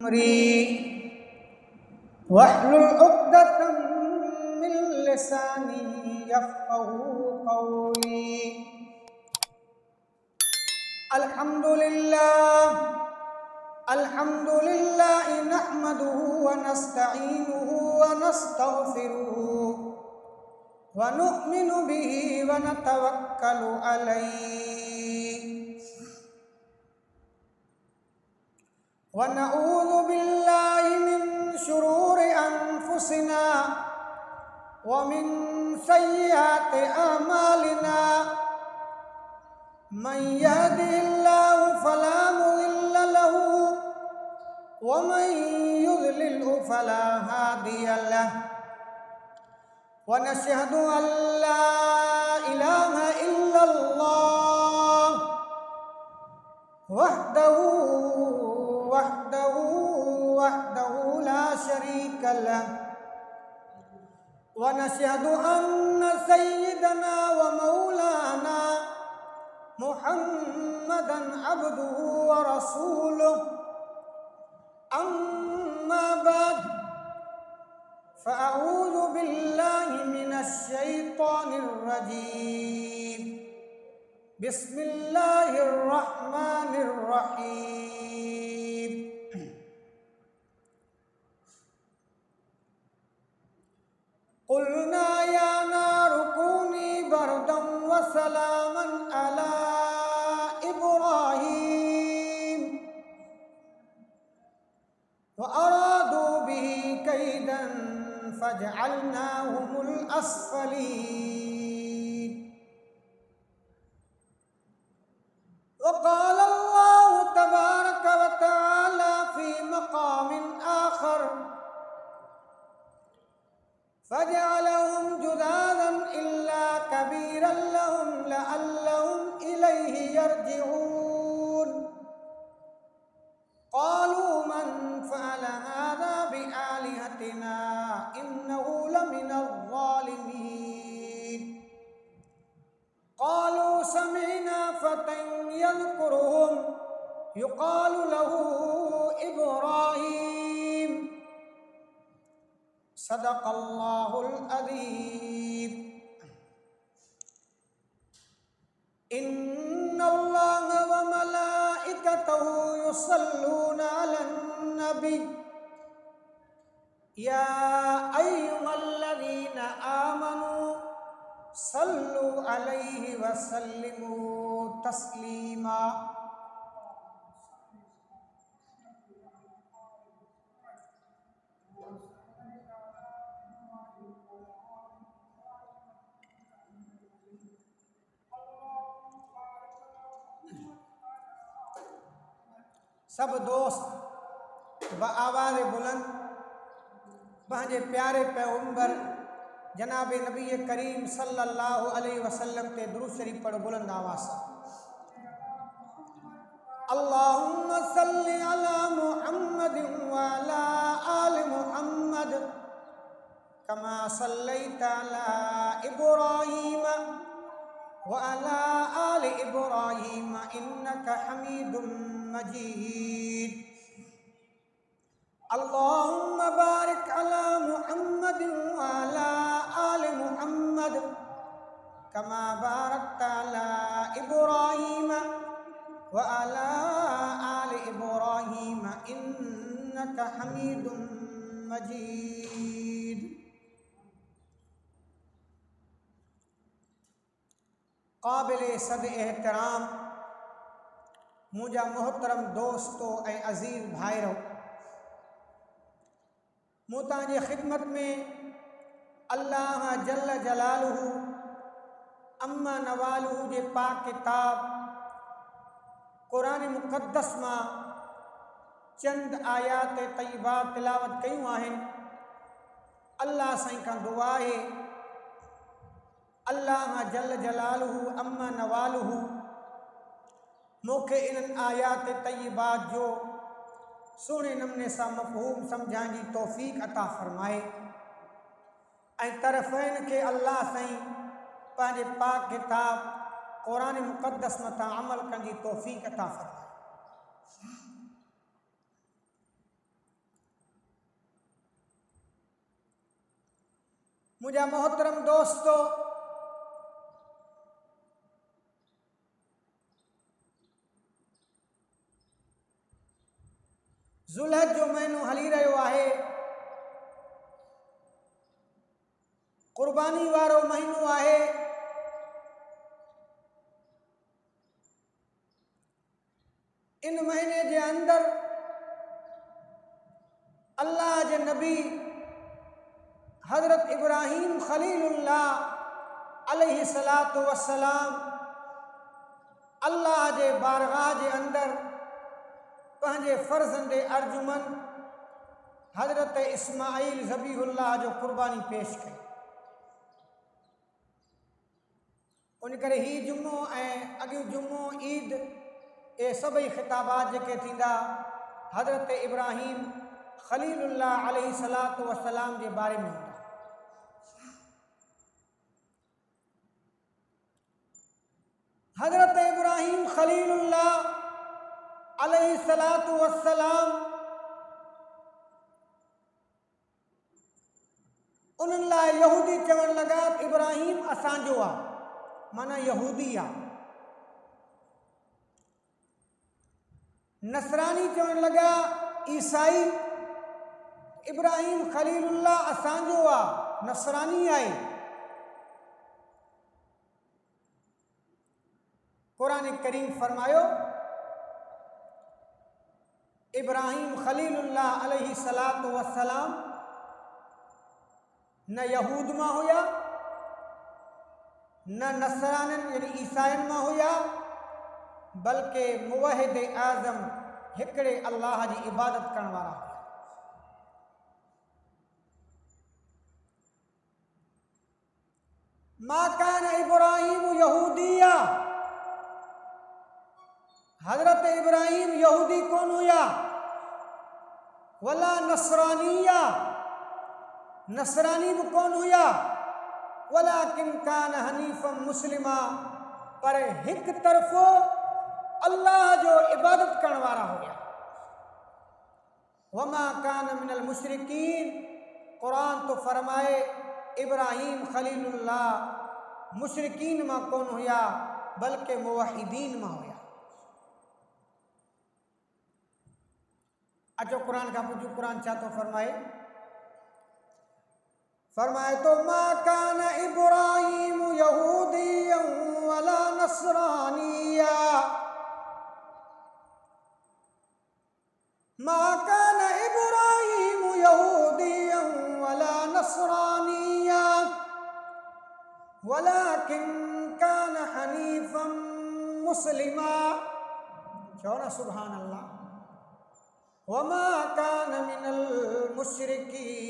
अमरी वहलुल उक़्दतम मिन लिसानी यफ़क़हू क़ौली। अल्हम्दुलिल्लाह नहमदुहु व नस्तईनुहु व नस्तग़फिरुहु व नु'मिनु बिही व नतवक्कलु अलैहि व नऊज़ु बिल्लाहि मिन शुरूरि अनफुसिना व मिन सय्यिआति अमालिना। मन यहदिहिल्लाहु फला मुदिल्ल लहु व मन युद्लिल्हु फला हादिय लहु व नशहदु अन ला इलाहा इल्लल्लाह वहदहु ला शरीक लहु व नशहदु अन्न सय्यिदना व मौलाना मुहम्मदन अब्दुहु व रसूलुहु। अम्मा बाद फ़अऊज़ु बिल्लाहि मिनश शैतानिर रजीम। बिस्मिल्लाहिर रहमानिर रहीम। क़ुल्ना या नारु कूनी बरदन व सलामन अला इब्राहीम व अरादू बिही कैदन फ़जअलनाहुमुल अस्फ़लीन। व क़ाल अल्लाहु तबारक व तआला फ़ी मक़ामिन आख़र फ़जअलहुम जुज़ाज़न इल्ला कबीरन लहुम लअल्लहुम इलैहि यरजिऊन। क़ालू मन फ़अल हाज़ा बिआलिहतिना इन्नहु लमिनज़ ज़ालिमीन। क़ालू समिअना फ़तन यज़कुरुहुम युक़ालु लहू इब्राहीम। सदक़ल्लाहुल अज़ीम। इन्नल्लाह व मलाइकतहु युसल्लूना अलन नबी या अय्युहल्लज़ीना आमनू सल्लु अलैहि व सल्लिमू तस्लीमा। सब दोस्त बआवाज़ बुलंद पंहिंजे प्यारे पैगंबर जनाब नबी करीम सल्लल्लाहु अलैहि वसल्लम ते दुरूद शरीफ पढ़ो बुलंद आवाज़। अल्लाहुम्मा सल्लि अला मुहम्मदिन व अला आलि मुहम्मद कमा सल्लैता अला इब्राहीम व अला आलि इब्राहीम इन्नका हमीदुम मजीद। अल्लाहुम्मा बारिक अला मुहम्मदिन व अला आलि मुहम्मद कमा बारकता अला इब्राहीम व अला आलि इब्राहीम इन्नका हमीदुम मजीद। क़ाबिल सद एहतराम मुझा मोहतरम दोस्तों ऐं अज़ीज़ भाइरो, मूं तव्हांजी ख़िदमत में अल्लाह जल्ल जलालुहु अम्मा नवालुहु जे पाक किताब क़ुरान मुक़द्दस मां चंद आयात तय्यबात तिलावत कयूं आहिनि। अल्लाह साईं खां दुआ आहे अल्लाह जल्ल जलालुहु अम्मा नवालुहु मूंखे इन्हनि आयात तय्यबात जो सुहिणे नमूने सां मफ़हूम सम्झण जी तौफ़ीक़ अता फ़रमाए ऐं तरफ़ैन खे अल्लाह साईं पंहिंजे पाक किताब क़ुरान मुक़द्दस मथां अमल करण जी तौफ़ीक़ अता फ़रमाए। मुझा मोहतरम दोस्तों, ज़ुल्हज जो महीनो हली रहियो आहे, क़ुर्बानी वारो महीनो आहे। इन महीने जे अंदर अल्लाह जे नबी हज़रत इब्राहीम ख़लीलुल्लाह अलैहि सलातो वस्सलाम अल्लाह जे बारगाह जे अंदर पंहिंजे फ़र्ज़ंदे अर्जुमन हज़रत इस्माईल ज़बीहुल्लाह जो क़ुर्बानी पेश कई। उन करे ही जुम्मो ऐं अॻियूं जुम्मो ईद ए सभई ख़िताबात जेके थींदा हज़रत इब्राहीम ख़लीलुल्लाह अलैहि सलातो वस्सलाम जे बारे में हूंदा। हज़रत इब्राहीम ख़लीलुल्लाह अलैहि सलातो वस्सलाम उन्हनि लाइ यहूदी चवण लॻा इब्राहीम असांजो आहे, माना यहूदी आहे। नसरानी चवण लॻा ईसाई इब्राहीम ख़लीलुल्लाह असांजो आहे, नसरानी आहे। क़ुरान करीम फरमायो इब्राहीम ख़लीलुल्लाह अलैहि सलातो वस्सलाम न यहूद मां हुया न नसराननि यानी ईसाइनि मां हुया, बल्कि मुवहिद आज़म हिकिड़े अल्लाह जी इबादत करण वारा हुया। मा कान इब्राहीम यहूदिया, हज़रत इब्राहीम यहूदी कौन हुया, वला नसरानिया, नसरानी भी कौन हुया, वलाकिन कान हनीफ़म मुस्लिमा, पर हिक तरफ़ो अल्लाह जो इबादत करण वारा हुया। वमा कान मिनल मुशरिकीन, कुरान तो फरमाए इब्राहीम ख़लीलुल्लाह मुशरिकीन मां कौन हुया बल्कि मुवहिदीन मां हुया। अचो कुरान का पुछो, कुरान छा तो फरमाए, फरमाए तो मा कान इब्राहीम यहूदियन वला नसरानिया, मा कान इब्राहीम यहूदियन वला नसरानिया वलाकिन कान हनीफम मुस्लिमा। चो ना सुभान अल्लाह। वमा कान मिनल मुशरिकीन,